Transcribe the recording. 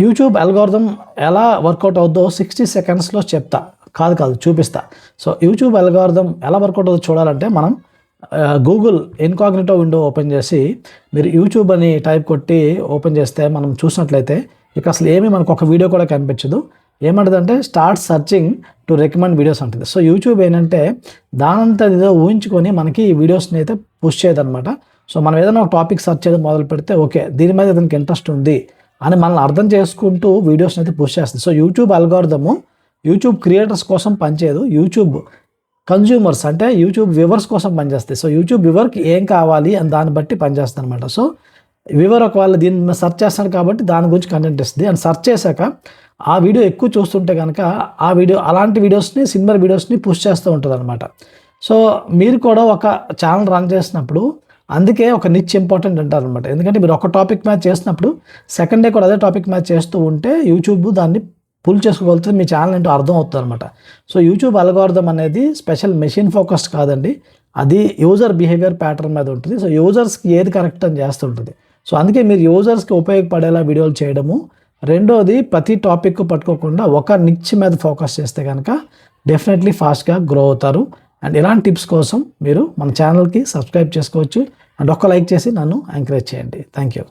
YouTube algorithm ఎలా work out అవుద్దో 60 సెకండ్స్లో చెప్తా, కాదు చూపిస్తా. సో యూట్యూబ్ అల్గోరిథం ఎలా వర్కౌట్ అవుతుందో చూడాలంటే మనం గూగుల్ ఇన్కాగ్నిటో విండో ఓపెన్ చేసి మీరు యూట్యూబ్ అని టైప్ కొట్టి ఓపెన్ చేస్తే మనం చూసినట్లయితే ఇక్కడ అసలు ఏమీ మనకు ఒక వీడియో కూడా కనిపించదు. ఏమంటుందంటే start searching to recommend videos అంటుంది. సో యూట్యూబ్ ఏంటంటే దానంతా ఏదో ఊహించుకొని మనకి ఈ వీడియోస్ని అయితే పుష్ చేయదనమాట. సో మనం ఏదైనా ఒక టాపిక్ సెర్చ్ చేయడం మొదలు పెడితే ఓకే దీని మీద ఇతనికి ఇంట్రెస్ట్ ఉంది అని మనల్ని అర్థం చేసుకుంటూ వీడియోస్ని అయితే పుష్ చేస్తుంది. సో యూట్యూబ్ అల్గోరిథము యూట్యూబ్ క్రియేటర్స్ కోసం పనిచేయదు, యూట్యూబ్ కన్జ్యూమర్స్ అంటే యూట్యూబ్ వ్యూవర్స్ కోసం పనిచేస్తాయి. సో యూట్యూబ్ వ్యూవర్కి ఏం కావాలి అని దాన్ని బట్టి పనిచేస్తుంది అనమాట. సో వ్యూవర్ ఒకవేళ దీన్ని సెర్చ్ చేస్తాడు కాబట్టి దాని గురించి కంటెంట్ ఇస్తుంది. అండ్ సెర్చ్ చేశాక ఆ వీడియో ఎక్కువ చూస్తుంటే కనుక ఆ వీడియో అలాంటి వీడియోస్ని సిమిలర్ వీడియోస్ని పుష్ చేస్తూ ఉంటుంది అనమాట. సో మీరు కూడా ఒక ఛానల్ రన్ చేసినప్పుడు అందుకే ఒక నిచ్ ఇంపార్టెంట్ అంటారు అనమాట. ఎందుకంటే మీరు ఒక టాపిక్ మ్యాచ్ చేసినప్పుడు సెకండ్ డే కూడా అదే టాపిక్ మ్యాచ్ చేస్తూ ఉంటే యూట్యూబ్ దాన్ని పుల్ చేసుకోగలుగుతుంది, మీ ఛానల్ ఏంటో అర్థం అవుతుంది అనమాట. సో యూట్యూబ్ అల్గోరిథం అనేది స్పెషల్ మెషిన్ ఫోకస్డ్ కాదండి, అది యూజర్ బిహేవియర్ ప్యాటర్న్ మీద ఉంటుంది. సో యూజర్స్కి ఏది కరెక్ట్ అని చేస్తుంటుంది. సో అందుకే మీరు యూజర్స్కి ఉపయోగపడేలా వీడియోలు చేయడము. రెండోది ప్రతి టాపిక్ పట్టుకోకుండా ఒక నిచ్ మీద ఫోకస్ చేస్తే కనుక డెఫినెట్లీ ఫాస్ట్గా గ్రో అవుతారు. అండ్ ఇలాంటి టిప్స్ కోసం మీరు మన ఛానల్కి సబ్స్క్రైబ్ చేసుకోవచ్చు. అండ్ ఒక్క లైక్ చేసి నన్ను ఎంకరేజ్ చేయండి. Thank you.